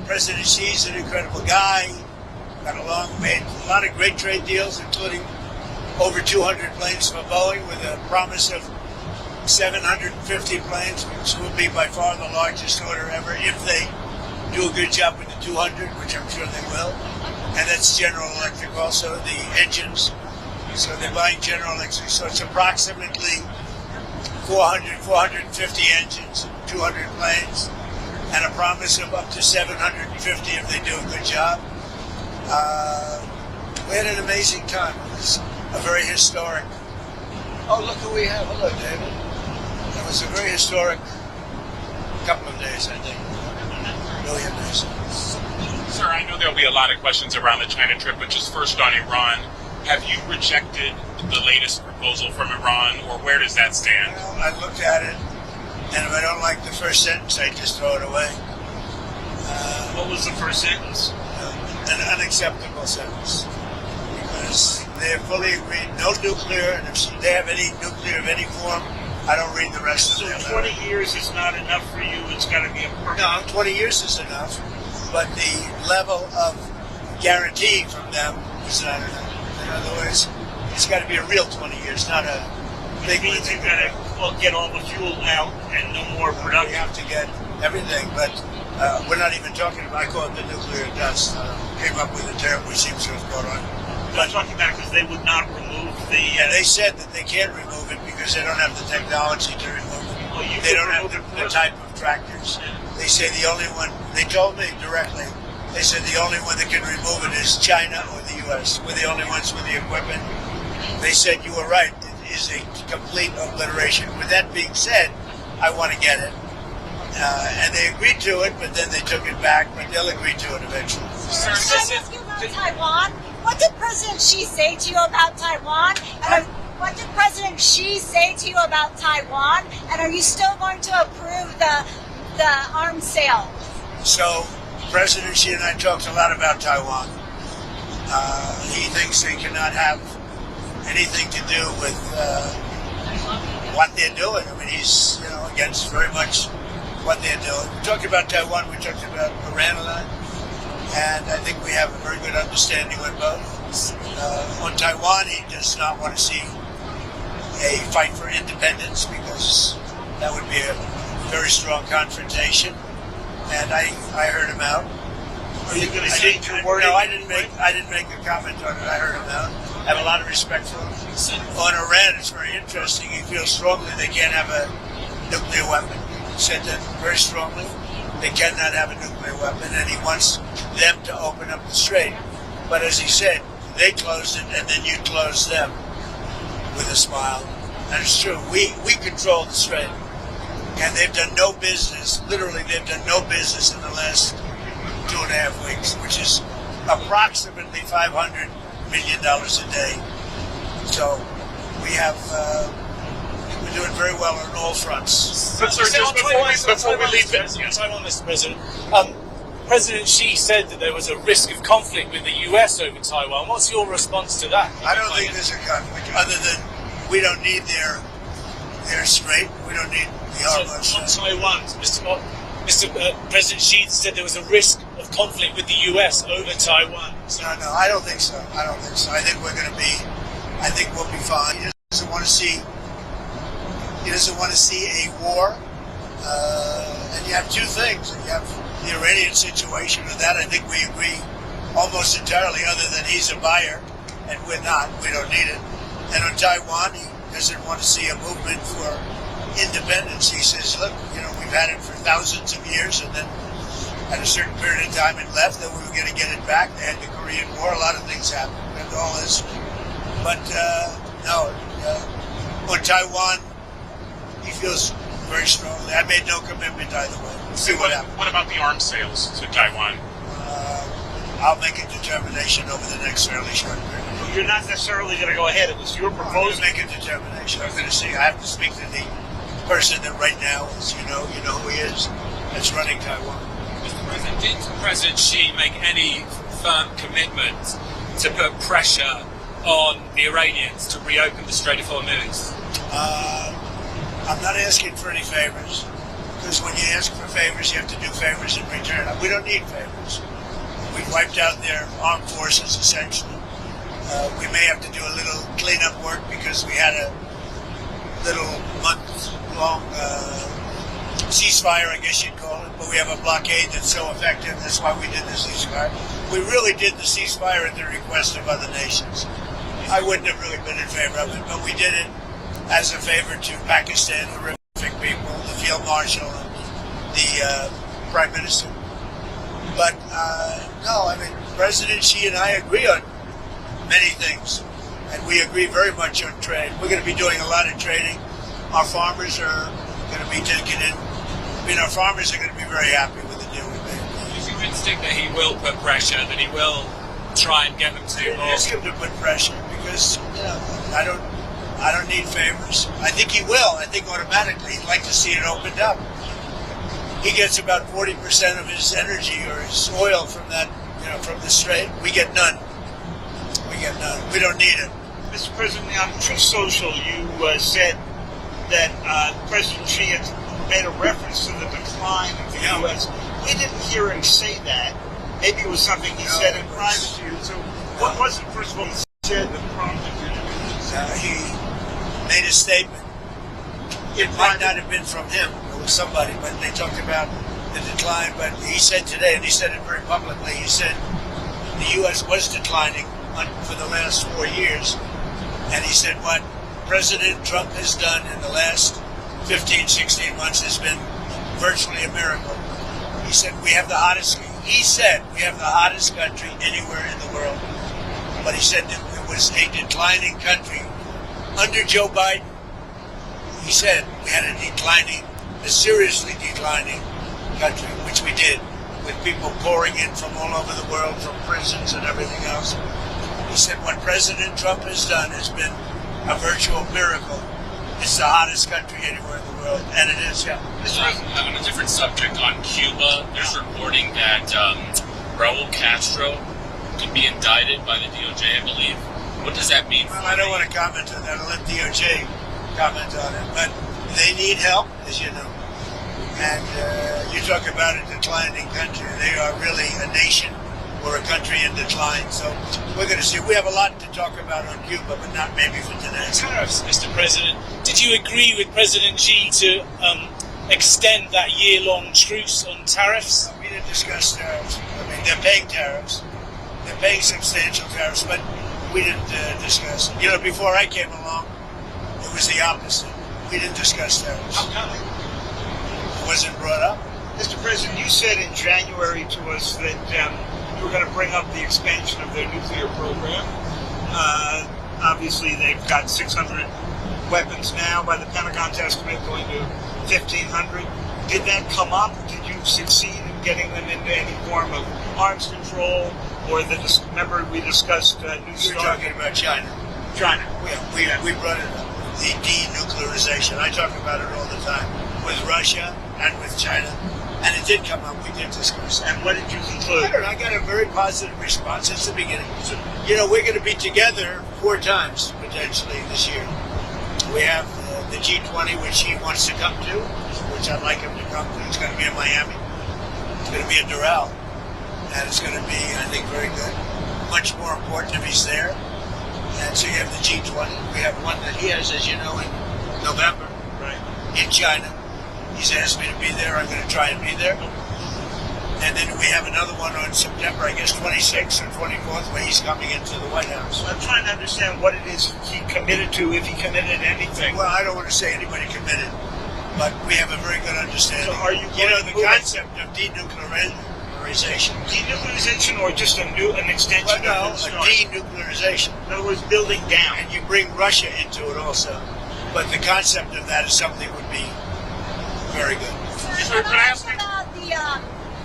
President Xi's an incredible guy. Got along, made a lot of great trade deals, including over 200 planes for Boeing with a promise of 750 planes, which will be by far the largest order ever if they do a good job with the 200, which I'm sure they will. And that's General Electric also, the engines. So they're buying General Electric. So it's approximately 450 engines, 200 planes, and a promise of up to 750 if they do a good job. We had an amazing time. It was a very historic. Oh, look who we have. Hello, David. It was a very historic couple of days, I think. Million days. Sir, I know there'll be a lot of questions around the China trip, but just first on Iran, have you rejected the latest proposal from Iran, or where does that stand? Well, I looked at it, and if I don't like the first sentence, I just throw it away. What was the first sentence? An unacceptable sentence. Because they have fully agreed, no nuclear, and if they have any nuclear of any form, I don't read the rest of it. So 20 years is not enough for you, it's got to be a permanent. No, 20 years is enough, but the level of guarantee from them is not enough. In other words, it's got to be a real 20 years, not a big one. You've got to get all the fuel out and no more production. We have to get everything, but we're not even talking about, I call it the nuclear dust. Came up with a term which seems to have caught on. I'm talking about because they would not remove the... And they said that they can't remove it because they don't have the technology to remove it. Well, they don't have the type of tractors. They say the only one, they told me directly, they said the only one that can remove it is China or the U.S. We're the only ones with the equipment. They said you were right. It is a complete obliteration. With that being said, I want to get it. And they agreed to it, but then they took it back, but they'll agree to it eventually. Can I ask you about Taiwan? What did President Xi say to you about Taiwan? And what did President Xi say to you about Taiwan? And are you still going to approve the arms sale? So, President Xi and I talked a lot about Taiwan. He thinks they cannot have anything to do with what they're doing. I mean, he's against very much what they're doing. We talked about Taiwan. We talked about Iran a lot. And I think we have a very good understanding with both. On Taiwan, he does not want to see a fight for independence because that would be a very strong confrontation. And I heard him out. Are you going to say your word? No, I didn't make a comment on it. I heard him out. I have a lot of respect for him. On Iran, it's very interesting. He feels strongly they can't have a nuclear weapon. He said that very strongly. They cannot have a nuclear weapon, and he wants them to open up the strait. But as he said, they closed it, and then you closed them with a smile. And it's true. We control the strait, and they've done no business. Literally, they've done no business in the last 2.5 weeks, which is approximately $500 million a day. So we have. We're doing very well on all fronts. But sir, just before we leave Taiwan, Mr. President, President Xi said that there was a risk of conflict with the US over Taiwan. What's your response to that? I don't think there's a conflict, other than we don't need their strait. We don't need the Hormuz. On Taiwan, Mr. President Xi said there was a risk of conflict with the US over Taiwan. No, I don't think so. I think we're going to be. I think we'll be fine. He doesn't want to see. He doesn't want to see a war. And you have two things. You have the Iranian situation, and that I think we agree almost entirely, other than he's a buyer and we're not. We don't need it. And on Taiwan, he doesn't want to see a movement for independence. He says, look, we've had it for thousands of years, and then at a certain period of time it left, then we were going to get it back. They had the Korean War. A lot of things happened. And all this. But, no. On Taiwan, he feels very strongly. I made no commitment either way. We'll see what happens. What about the arms sales to Taiwan? I'll make a determination over the next fairly short period. You're not necessarily going to go ahead. It was your proposal. Make a determination. I'm going to see. I have to speak to the person that right now is, you know who he is, that's running Taiwan. Mr. President, did President Xi make any firm commitment to put pressure on the Iranians to reopen the Strait of Hormuz? I'm not asking for any favors, because when you ask for favors, you have to do favors in return. We don't need favors. We've wiped out their armed forces, essentially. We may have to do a little cleanup work because we had a little month-long ceasefire, I guess you'd call it. But we have a blockade that's so effective. That's why we did the ceasefire. We really did the ceasefire at the request of other nations. I wouldn't have really been in favor of it, but we did it as a favor to Pakistan, horrific people, the Field Marshal, and the Prime Minister. But no, I mean, President Xi and I agree on many things, and we agree very much on trade. We're going to be doing a lot of trading. Our farmers are going to be taking in. I mean, our farmers are going to be very happy with the deal we made. Is your instinct that he will put pressure, that he will try and get them to Ask him to put pressure because I don't need favors. I think he will. I think automatically he'd like to see it opened up. He gets about 40% of his energy or his oil from that, from the strait. We get none. We don't need it. Mr. President, on Truth Social, you said that President Xi had made a reference to the decline of the U.S. We didn't hear him say that. Maybe it was something he said in private to you. So what was it, first of all, he said that prompted you to do this? He made a statement. It might not have been from him. It was somebody, but they talked about the decline. But he said today, and he said it very publicly, he said the U.S. was declining for the last 4 years. And he said what President Trump has done in the last 15, 16 months has been virtually a miracle. He said we have the hottest country anywhere in the world. But he said that it was a declining country. Under Joe Biden, he said we had a seriously declining country, which we did, with people pouring in from all over the world, from prisons and everything else. He said what President Trump has done has been a virtual miracle. It's the hottest country anywhere in the world, and it is, yeah. On a different subject, on Cuba, there's reporting that Raul Castro could be indicted by the DOJ, I believe. What does that mean? Well, I don't want to comment on that. I'll let DOJ comment on it. But they need help, as you know. And you talk about a declining country. They are really a nation or a country in decline. So we're going to see. We have a lot to talk about on Cuba, but not maybe for today. Tariffs, Mr. President. Did you agree with President Xi to extend that year-long truce on tariffs? We didn't discuss tariffs. I mean, they're paying tariffs. They're paying substantial tariffs, but we didn't discuss it. Before I came along, it was the opposite. We didn't discuss tariffs. How come? It wasn't brought up. Mr. President, you said in January to us that you were going to bring up the expansion of their nuclear program. Obviously, they've got 600 weapons now by the Pentagon's estimate, going to 1,500. Did that come up? Did you succeed in getting them into any form of arms control? Or remember we discussed New You're talking about China. China. We brought it up. The denuclearization. I talk about it all the time with Russia and with China. And it did come up. We did discuss it. And what did you conclude? I got a very positive response since the beginning. We're going to be together 4 times, potentially, this year. We have the G20, which he wants to come to, which I'd like him to come to. It's going to be in Miami. It's going to be in Doral. And it's going to be, I think, very good. Much more important if he's there. And so you have the G20. We have one that he has, as you know, in November, Right. in China. He's asked me to be there. I'm going to try and be there. And then we have another one on September, I guess, 26th or 24th, where he's coming into the White House. I'm trying to understand what it is he committed to, if he committed anything. Well, I don't want to say anybody committed, but we have a very good understanding. So are you the concept of denuclearization. Denuclearization, or just an extension Well, no, of the a denuclearization. In other words, building down. And you bring Russia into it also. But the concept of that is something that would be very good. Sir, can I ask about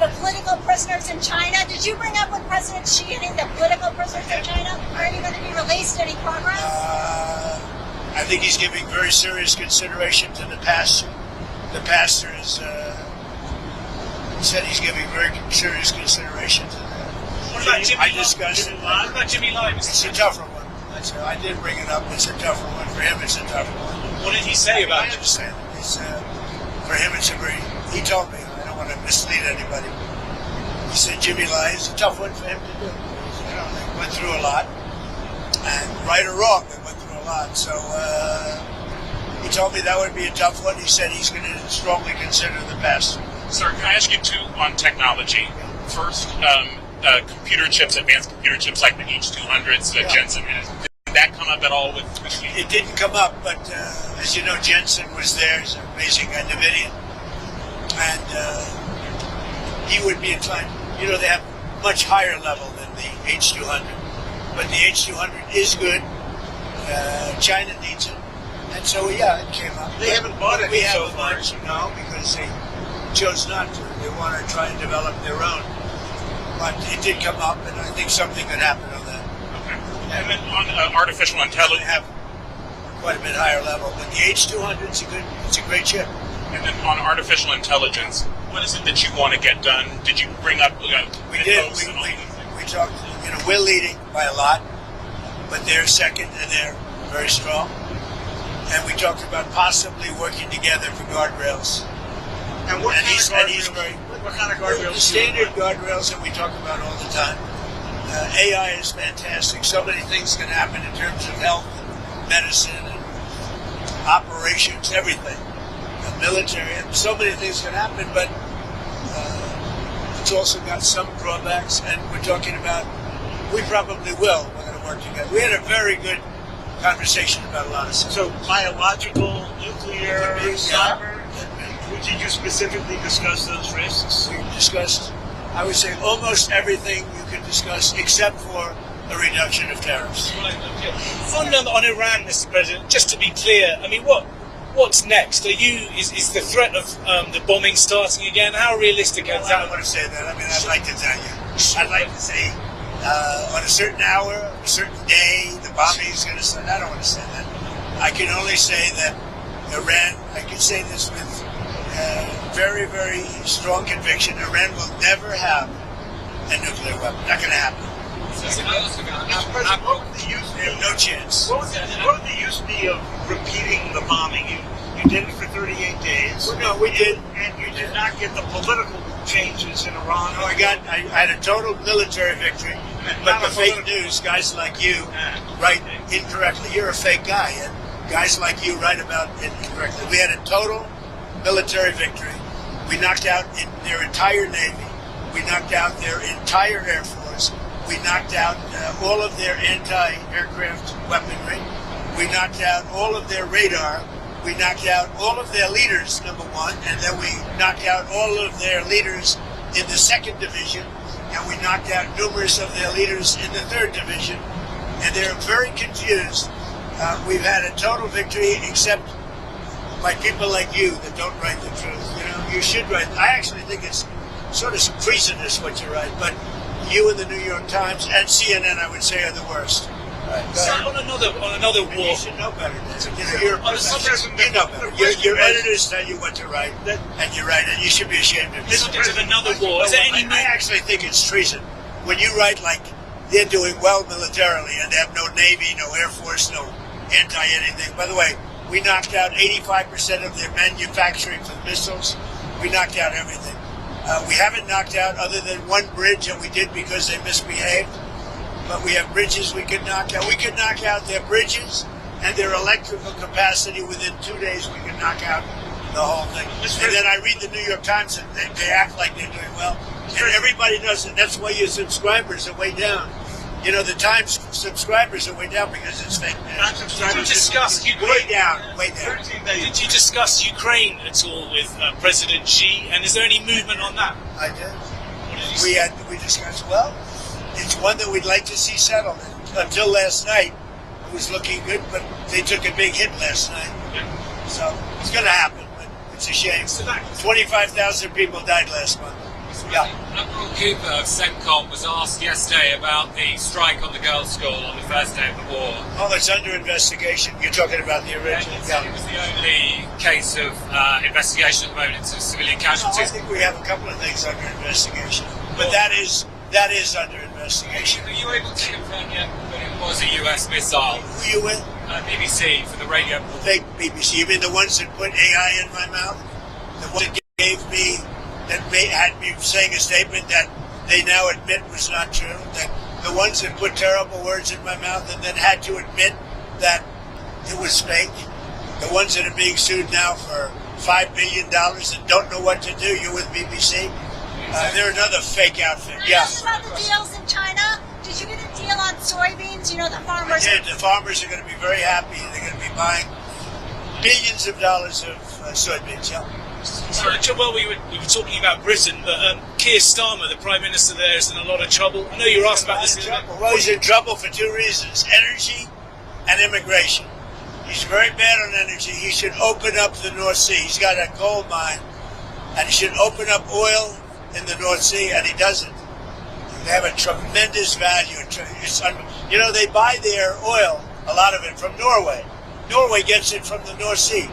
the political prisoners in China? Did you bring up with President Xi any of the political prisoners in China? Are any going to be released? Any progress? I think he's giving very serious consideration to the pastor. The pastor is said he's giving very serious consideration to that. What about Jimmy I discussed it. What about Jimmy Lai, It's Mr. a tougher one. I did bring it up. It's a tougher one. For him, it's a tougher one. What did he say about I it? understand it. For him, it's a very. He told me. I don't want want to mislead anybody. He said Jimmy Lai is a tough one for him to do. You know, they went through a lot, and right or wrong, they went through a lot. So he told me that would be a tough one. He said he's going to strongly consider the best. Sir, can I ask you two on technology? First, computer chips, advanced computer chips like the H200s that Jensen has. Did that come up at all with you? It didn't come up, but as you know, Jensen was there. He's an amazing guy, NVIDIA. And he would be inclined. You know, they have much higher level than the H200. But the H200 is good. China needs it. And so, yeah, it came up. They haven't bought it we so haven't far. much, no, because they chose not to. They want to try and develop their own. But it did come up, and I think something could happen on that. Okay. And then on artificial They intelligence, have quite a bit higher level. But the H200 it's a great chip. and then on artificial intelligence, what is it that you want to get done? Did you bring up? We did. We talked. You know, we're leading by a lot, but they're second, and they're very strong. And we talked about possibly working together for guardrails. And what And kind he's- of and he's guardrails? very- What kind of The guardrails? standard guardrails that we talk about all the time. AI is fantastic. So many things can happen in terms of health, and medicine, and operations, everything. Military, and so many things can happen, but it's also got some drawbacks. And we're talking about, we probably will. We're going to work together. We had a very good conversation about a lot of stuff. So biological, nuclear, Could be, cyber. yeah. Did you specifically discuss those risks? We discussed, I would say, almost everything you could discuss except for a reduction of tariffs. On Iran, Mr. President, just to be clear, I mean, what's next? Is the threat of the bombing starting again? How realistic is I that? don't want to say that. I mean, I'd like to tell you. I'd like to say on a certain hour, a certain day, the bombing is going to start. I don't want to say that. I can only say that Iran, I can say this with very, very strong conviction, Iran will never have a nuclear weapon. Not going to happen. What would the use They have be? no chance. What would the use be of repeating the bombing? You did it for 38 days. Well, no, we did. And you did not get the political changes in Iran. No, I had a total military victory, but the fake news, guys like you write incorrectly. You're a fake guy, and guys like you write about it incorrectly. We had a total military victory. We knocked out their entire Navy. We knocked out their entire Air Force. We knocked out all of their anti-aircraft weaponry. We knocked out all of their radar. We knocked out all of their leaders, number one, and then we knocked out all of their leaders in the 2nd Division, and we knocked out numerous of their leaders in the 3rd Division, and they're very confused. We've had a total victory, except by people like you that don't write the truth. You know, you should write. I actually think it's sort of treasonous what you write, but you and the New York Times and CNN, I would say, are the worst. So on another And war. you should know better than that. You know, you're a On a professional. You know better. Your editors tell you what to write, and you write it. You should be ashamed of The subject yourself. of another war. Is there any I actually think it's treason. When you write like they're doing well militarily and they have no Navy, no Air Force, no anti-anything. By the way, we knocked out 85% of their manufacturing for missiles. We knocked out everything. We haven't knocked out other than one bridge, and we did because they misbehaved. But we have bridges we could knock out. We could knock out their bridges and their electrical capacity within 2 days. We could knock out the whole thing. And then I read the New York Times, and they act like they're doing well. And everybody knows it. That's why your subscribers are way down. You know, the Times subscribers are way down because it's fake news. Did you discuss Way Ukraine? down, way down. Did you discuss Ukraine at all with President Xi? And is there any movement on that? I did. We discussed, well, it's one that we'd like to see settled. Until last night, it was looking good, but they took a big hit last night. So it's going to happen, but it's a shame. 25,000 people died last month. Yeah. Admiral Cooper of CENTCOM was asked yesterday about the strike on the girls' school on the first day of the war. Oh, it's under investigation. You're talking about the And original. it said it was the only case of investigation at the moment into civilian I casualties. think we have a couple of things under investigation, but that is under investigation. Are you able to confirm yet that it was a US missile? Who you with? BBC for the radio. Fake BBC. You mean the ones that put AI in my mouth? The ones that gave me had me saying a statement that they now admit was not true. That the ones that put terrible words in my mouth and then had to admit that it was fake. The ones that are being sued now for $5 billion and don't know what to do. You're with BBC. They're another fake outfit. Yeah. About the deals in China. Did you get a deal on soybeans? You know, the farmers. Yeah, the farmers are going to be very happy. They're going to be buying billions of dollars of soybeans. Yeah. Well, we were talking about Britain, but Keir Starmer, the Prime Minister there, is in a lot of trouble. I know you were asked about this. Well, he's in trouble for two reasons: energy and immigration. He's very bad on energy. He should open up the North Sea. He's got a gold mine, and he should open up oil in the North Sea, and he doesn't. They have a tremendous value. You know, they buy their oil, a lot of it, from Norway. Norway gets it from the North Sea.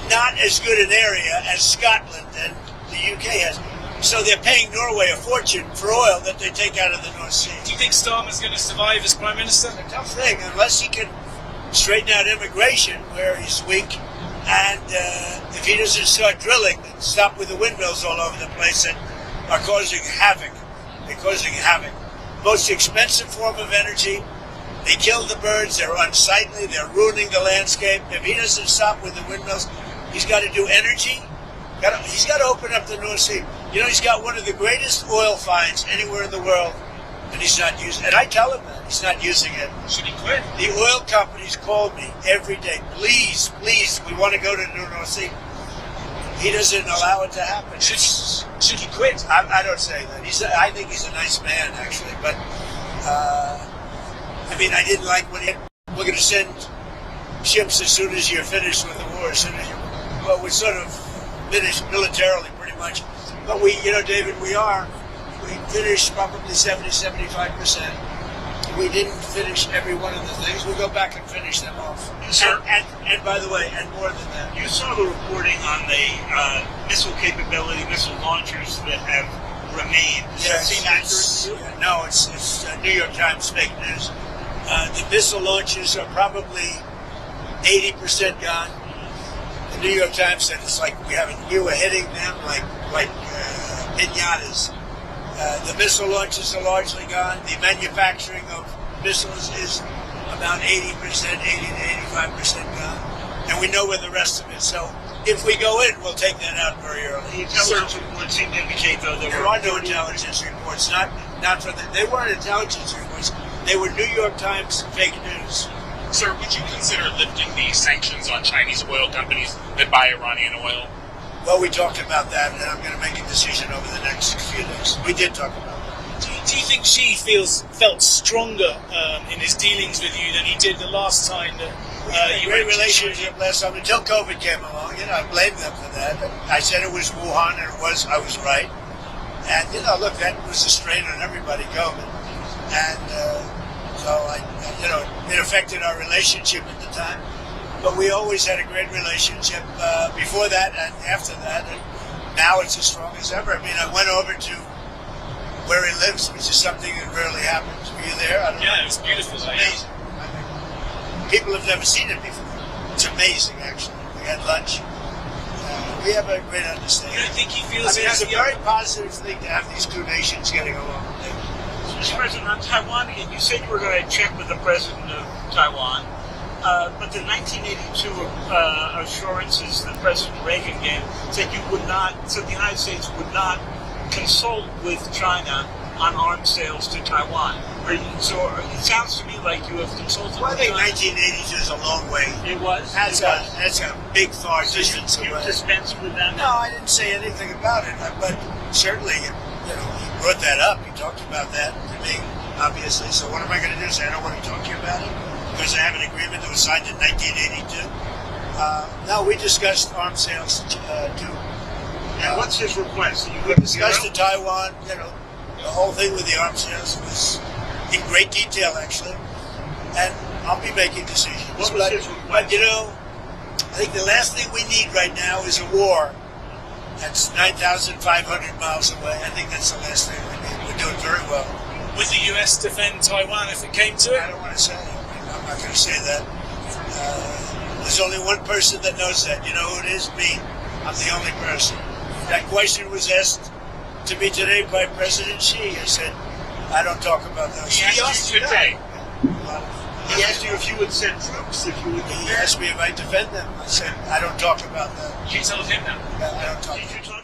Not as good an area as Scotland and the UK has. So they're paying Norway a fortune for oil that they take out of the North Sea. Do you think Starmer's going to survive as Prime Minister? It's a tough thing, unless he can straighten out immigration where he's weak. And if he doesn't start drilling and stop with the windmills all over the place that are causing havoc. They're causing havoc. Most expensive form of energy. They kill the birds. They're unsightly. They're ruining the landscape. If he doesn't stop with the windmills, he's got to do energy. He's got to open up the North Sea. You know, he's got one of the greatest oil finds anywhere in the world, and he's not using it. And I tell him that. He's not using it. Should he quit? The oil companies call me every day. Please, please, we want to go to the North Sea. He doesn't allow it to happen. Should he quit? I don't say that. I think he's a nice man, actually. But, I mean, I didn't like when we're going to send ships as soon as you're finished with the war. Well, we're sort of finished militarily, pretty much. But we, you know, David, we finished probably 70-75%. We didn't finish every one of the things. We'll go back and finish them off. Sir, and by the way, and more than that. you saw the reporting on the missile capability, missile launchers that have remained. Does that seem accurate to you? No, it's New York Times fake news. The missile launches are probably 80% gone. The New York Times said it's like we were hitting them like pinatas. The missile launches are largely gone. The manufacturing of missiles is about 80%, 80 to 85% gone. And we know where the rest of it. So if we go in, we'll take that out very early. The intelligence reports seem to indicate, though, that there are no intelligence reports. Not for they weren't intelligence reports. They were New York Times fake news. Sir, would you consider lifting the sanctions on Chinese oil companies that buy Iranian oil? Well, we talked about that, and I'm going to make a decision over the next few days. We did talk about that. Do you think Xi felt stronger in his dealings with you than he did the last time that you had a great relationship last time until COVID came along? You know, I blame them for that. I said it was Wuhan, and I was right. And you know, look, that was a strain on everybody, COVID, and so it affected our relationship at the time. But we always had a great relationship before that and after that, and now it's as strong as ever. I mean, I went over to where he lives, which is something that rarely happens. Were you there? I don't know. it was beautiful. It's amazing. People have never seen it before. It's amazing, actually. We had lunch. We have a great understanding. You don't think he feels it's a very positive thing to have these two nations getting along. Mr. President, on Taiwan, you said you were going to check with the president of Taiwan. But the 1982 assurances that President Reagan gave said the United States would not consult with China on arms sales to Taiwan. So it sounds to me like you have consulted well, I with think China. 1982 is a long way. It was? That's a big far distance You away. dispensed with that? No, I didn't say anything about it. But certainly, he brought that up. He talked about that to me, obviously. So what am I going to do? Say I don't want to talk to you about it? Because I have an agreement that was signed in 1982. No, we discussed arms sales too. And what's his request? We discussed the Taiwan, the whole thing with the arms sales was in great detail, actually. And I'll be making decisions. What was his request? But, I think the last thing we need right now is a war that's 9,500 miles away. I think that's the last thing we need. We're doing very well. Would the US defend Taiwan if it came to it? I don't want to say it. I'm not going to say that. There's only one person that knows that. You know who it is? Me. I'm the only person. That question was asked to me today by President Xi. I said, I don't talk about those He things. asked you today. He asked you if you would send troops, if you would He asked me if I defend them. I said, I don't talk about that. You tell him that. I don't talk. Did you talk